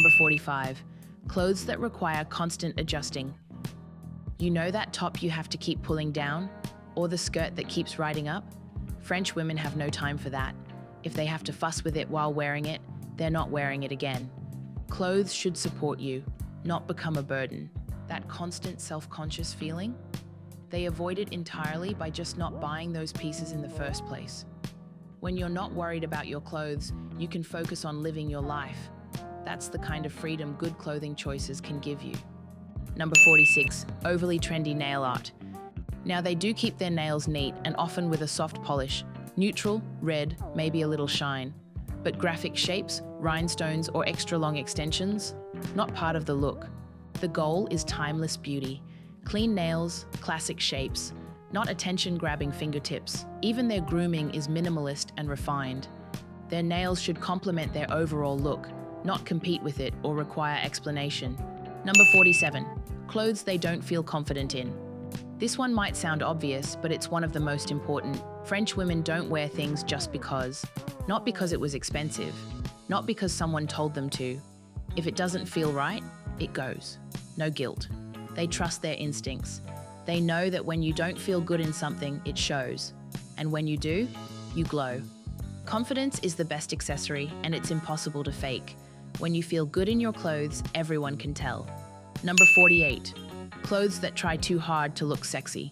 Number 45, clothes that require constant adjusting. You know that top you have to keep pulling down? Or the skirt that keeps riding up? French women have no time for that. If they have to fuss with it while wearing it, they're not wearing it again. Clothes should support you, not become a burden. That constant self-conscious feeling? They avoid it entirely by just not buying those pieces in the first place. When you're not worried about your clothes, you can focus on living your life. That's the kind of freedom good clothing choices can give you. Number 46, overly trendy nail art. Now they do keep their nails neat and often with a soft polish, neutral, red, maybe a little shine. But graphic shapes, rhinestones, or extra long extensions? Not part of the look. The goal is timeless beauty. Clean nails, classic shapes, not attention-grabbing fingertips. Even their grooming is minimalist and refined. Their nails should complement their overall look, not compete with it or require explanation. Number 47, clothes they don't feel confident in. This one might sound obvious, but it's one of the most important. French women don't wear things just because. Not because it was expensive, not because someone told them to. If it doesn't feel right, it goes. No guilt. They trust their instincts. They know that when you don't feel good in something, it shows. And when you do, you glow. Confidence is the best accessory, and it's impossible to fake. When you feel good in your clothes, everyone can tell. Number 48, clothes that try too hard to look sexy.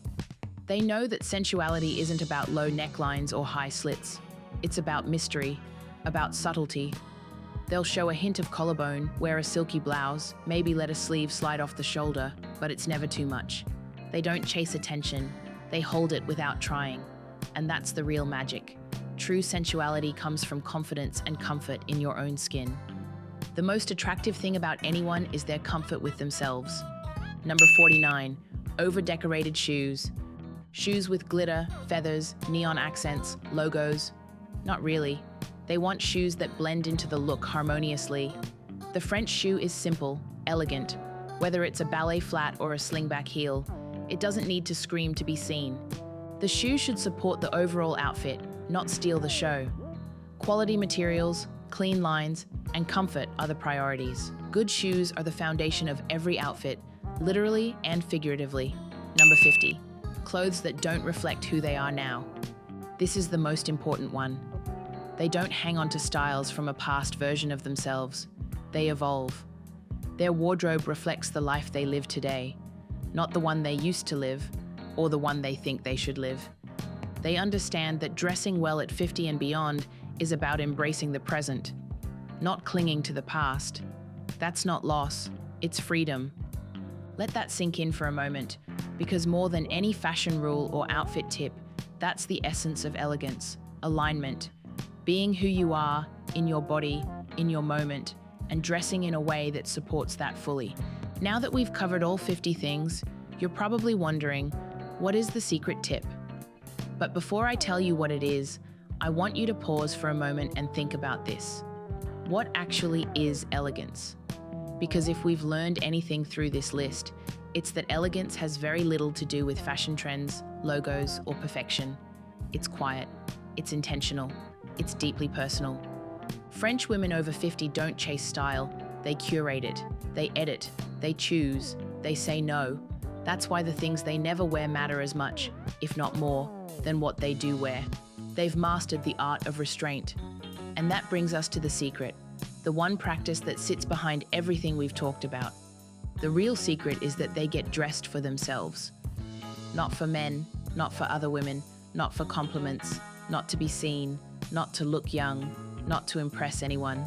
They know that sensuality isn't about low necklines or high slits. It's about mystery, about subtlety. They'll show a hint of collarbone, wear a silky blouse, maybe let a sleeve slide off the shoulder, but it's never too much. They don't chase attention, they hold it without trying. And that's the real magic. True sensuality comes from confidence and comfort in your own skin. The most attractive thing about anyone is their comfort with themselves. Number 49, over-decorated shoes. Shoes with glitter, feathers, neon accents, logos. Not really. They want shoes that blend into the look harmoniously. The French shoe is simple, elegant. Whether it's a ballet flat or a slingback heel, it doesn't need to scream to be seen. The shoe should support the overall outfit, not steal the show. Quality materials, clean lines, and comfort are the priorities. Good shoes are the foundation of every outfit, literally and figuratively. Number 50, clothes that don't reflect who they are now. This is the most important one. They don't hang on to styles from a past version of themselves. They evolve. Their wardrobe reflects the life they live today, not the one they used to live or the one they think they should live. They understand that dressing well at 50 and beyond is about embracing the present, not clinging to the past. That's not loss, it's freedom. Let that sink in for a moment, because more than any fashion rule or outfit tip, that's the essence of elegance, alignment. Being who you are, in your body, in your moment, and dressing in a way that supports that fully. Now that we've covered all 50 things, you're probably wondering, what is the secret tip? But before I tell you what it is, I want you to pause for a moment and think about this. What actually is elegance? Because if we've learned anything through this list, it's that elegance has very little to do with fashion trends, logos, or perfection. It's quiet, it's intentional, it's deeply personal. French women over 50 don't chase style, they curate it, they edit, they choose, they say no. That's why the things they never wear matter as much, if not more, than what they do wear. They've mastered the art of restraint. And that brings us to the secret, the one practice that sits behind everything we've talked about. The real secret is that they get dressed for themselves. Not for men, not for other women, not for compliments, not to be seen, not to look young, not to impress anyone.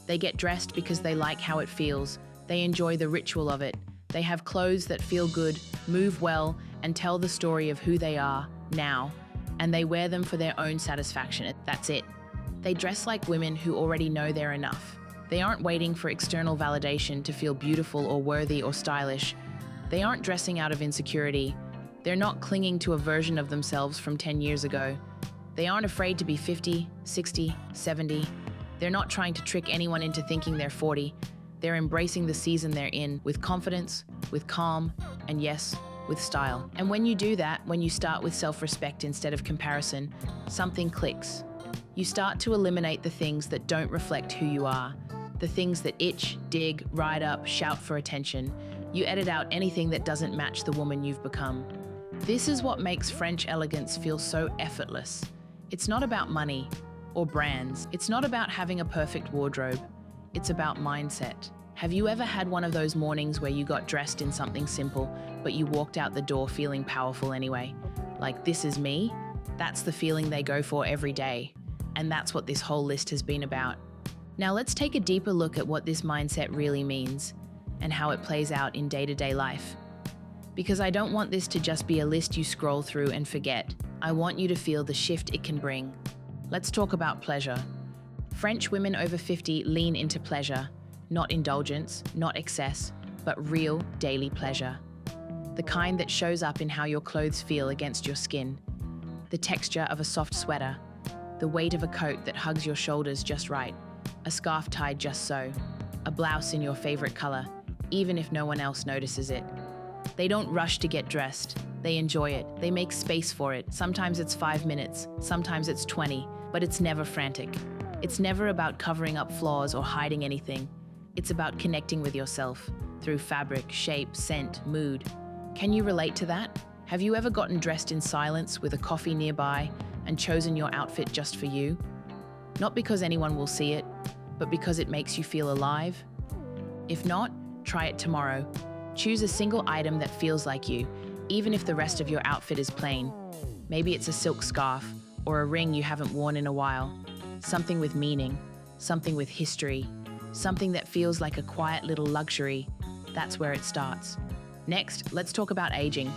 They get dressed because they like how it feels, they enjoy the ritual of it. They have clothes that feel good, move well, and tell the story of who they are now, and they wear them for their own satisfaction. That's it. They dress like women who already know they're enough. They aren't waiting for external validation to feel beautiful or worthy or stylish. They aren't dressing out of insecurity. They're not clinging to a version of themselves from 10 years ago. They aren't afraid to be 50, 60, 70. They're not trying to trick anyone into thinking they're 40. They're embracing the season they're in with confidence, with calm, and yes, with style. And when you do that, when you start with self-respect instead of comparison, something clicks. You start to eliminate the things that don't reflect who you are. The things that itch, dig, ride up, shout for attention. You edit out anything that doesn't match the woman you've become. This is what makes French elegance feel so effortless. It's not about money or brands. It's not about having a perfect wardrobe. It's about mindset. Have you ever had one of those mornings where you got dressed in something simple, but you walked out the door feeling powerful anyway? Like, this is me? That's the feeling they go for every day. And that's what this whole list has been about. Now let's take a deeper look at what this mindset really means and how it plays out in day-to-day life. Because I don't want this to just be a list you scroll through and forget. I want you to feel the shift it can bring. Let's talk about pleasure. French women over 50 lean into pleasure, not indulgence, not excess, but real daily pleasure. The kind that shows up in how your clothes feel against your skin, the texture of a soft sweater, the weight of a coat that hugs your shoulders just right, a scarf tied just so, a blouse in your favorite color, even if no one else notices it. They don't rush to get dressed. They enjoy it. They make space for it. Sometimes it's 5 minutes, sometimes it's 20, but it's never frantic. It's never about covering up flaws or hiding anything. It's about connecting with yourself through fabric, shape, scent, mood. Can you relate to that? Have you ever gotten dressed in silence with a coffee nearby and chosen your outfit just for you? Not because anyone will see it, but because it makes you feel alive? If not, try it tomorrow. Choose a single item that feels like you, even if the rest of your outfit is plain. Maybe it's a silk scarf or a ring you haven't worn in a while. Something with meaning, something with history, something that feels like a quiet little luxury. That's where it starts. Next, let's talk about aging.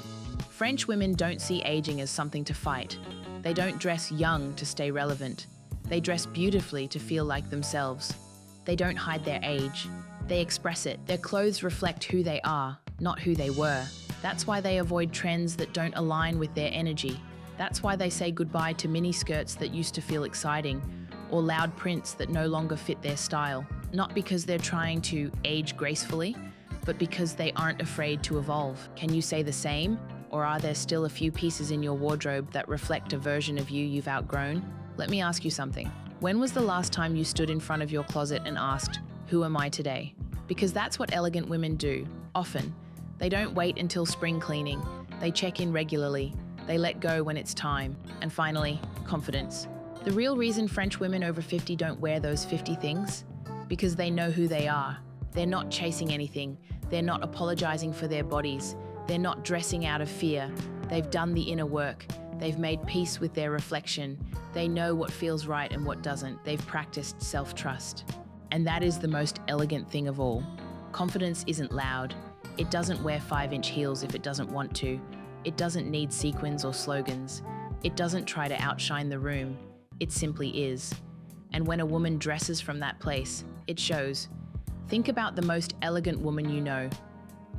French women don't see aging as something to fight. They don't dress young to stay relevant. They dress beautifully to feel like themselves. They don't hide their age. They express it. Their clothes reflect who they are, not who they were. That's why they avoid trends that don't align with their energy. That's why they say goodbye to mini skirts that used to feel exciting, or loud prints that no longer fit their style. Not because they're trying to age gracefully, but because they aren't afraid to evolve. Can you say the same? Or are there still a few pieces in your wardrobe that reflect a version of you you've outgrown? Let me ask you something. When was the last time you stood in front of your closet and asked, "Who am I today?" Because that's what elegant women do, often. They don't wait until spring cleaning. They check in regularly. They let go when it's time. And finally, confidence. The real reason French women over 50 don't wear those 50 things? Because they know who they are. They're not chasing anything. They're not apologizing for their bodies. They're not dressing out of fear. They've done the inner work. They've made peace with their reflection. They know what feels right and what doesn't. They've practiced self-trust. And that is the most elegant thing of all. Confidence isn't loud. It doesn't wear 5-inch heels if it doesn't want to. It doesn't need sequins or slogans. It doesn't try to outshine the room. It simply is. And when a woman dresses from that place, it shows. Think about the most elegant woman you know.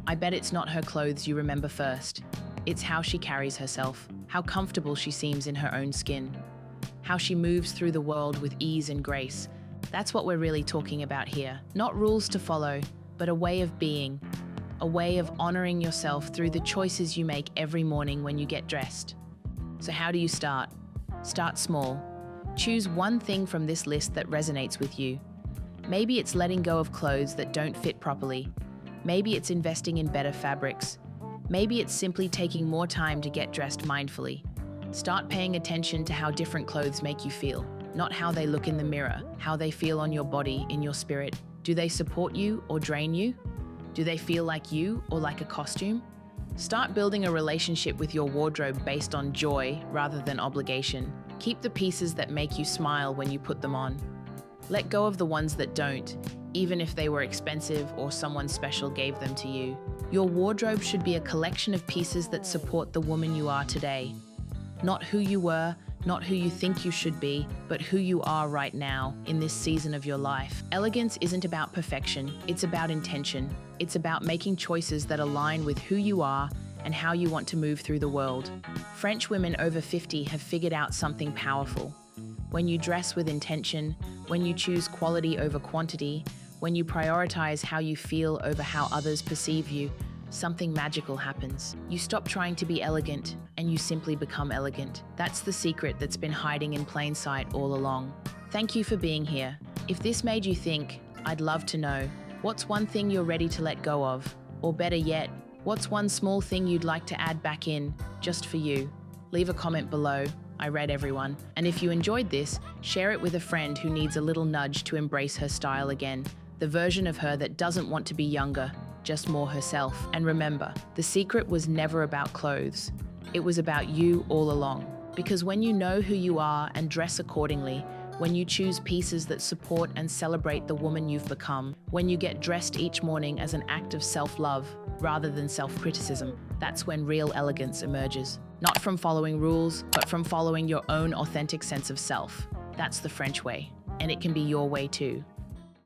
I bet it's not her clothes you remember first. It's how she carries herself, how comfortable she seems in her own skin, how she moves through the world with ease and grace. That's what we're really talking about here. Not rules to follow, but a way of being, a way of honoring yourself through the choices you make every morning when you get dressed. So how do you start? Start small. Choose one thing from this list that resonates with you. Maybe it's letting go of clothes that don't fit properly. Maybe it's investing in better fabrics. Maybe it's simply taking more time to get dressed mindfully. Start paying attention to how different clothes make you feel, not how they look in the mirror, how they feel on your body, in your spirit. Do they support you or drain you? Do they feel like you or like a costume? Start building a relationship with your wardrobe based on joy rather than obligation. Keep the pieces that make you smile when you put them on. Let go of the ones that don't, even if they were expensive or someone special gave them to you. Your wardrobe should be a collection of pieces that support the woman you are today. Not who you were, not who you think you should be, but who you are right now in this season of your life. Elegance isn't about perfection, it's about intention. It's about making choices that align with who you are and how you want to move through the world. French women over 50 have figured out something powerful. When you dress with intention, when you choose quality over quantity, when you prioritize how you feel over how others perceive you, something magical happens. You stop trying to be elegant and you simply become elegant. That's the secret that's been hiding in plain sight all along. Thank you for being here. If this made you think, I'd love to know. What's one thing you're ready to let go of? Or better yet, what's one small thing you'd like to add back in, just for you? Leave a comment below. I read everyone. And if you enjoyed this, share it with a friend who needs a little nudge to embrace her style again. The version of her that doesn't want to be younger, just more herself. And remember, the secret was never about clothes. It was about you all along. Because when you know who you are and dress accordingly, when you choose pieces that support and celebrate the woman you've become, when you get dressed each morning as an act of self-love rather than self-criticism, that's when real elegance emerges. Not from following rules, but from following your own authentic sense of self. That's the French way, and it can be your way too.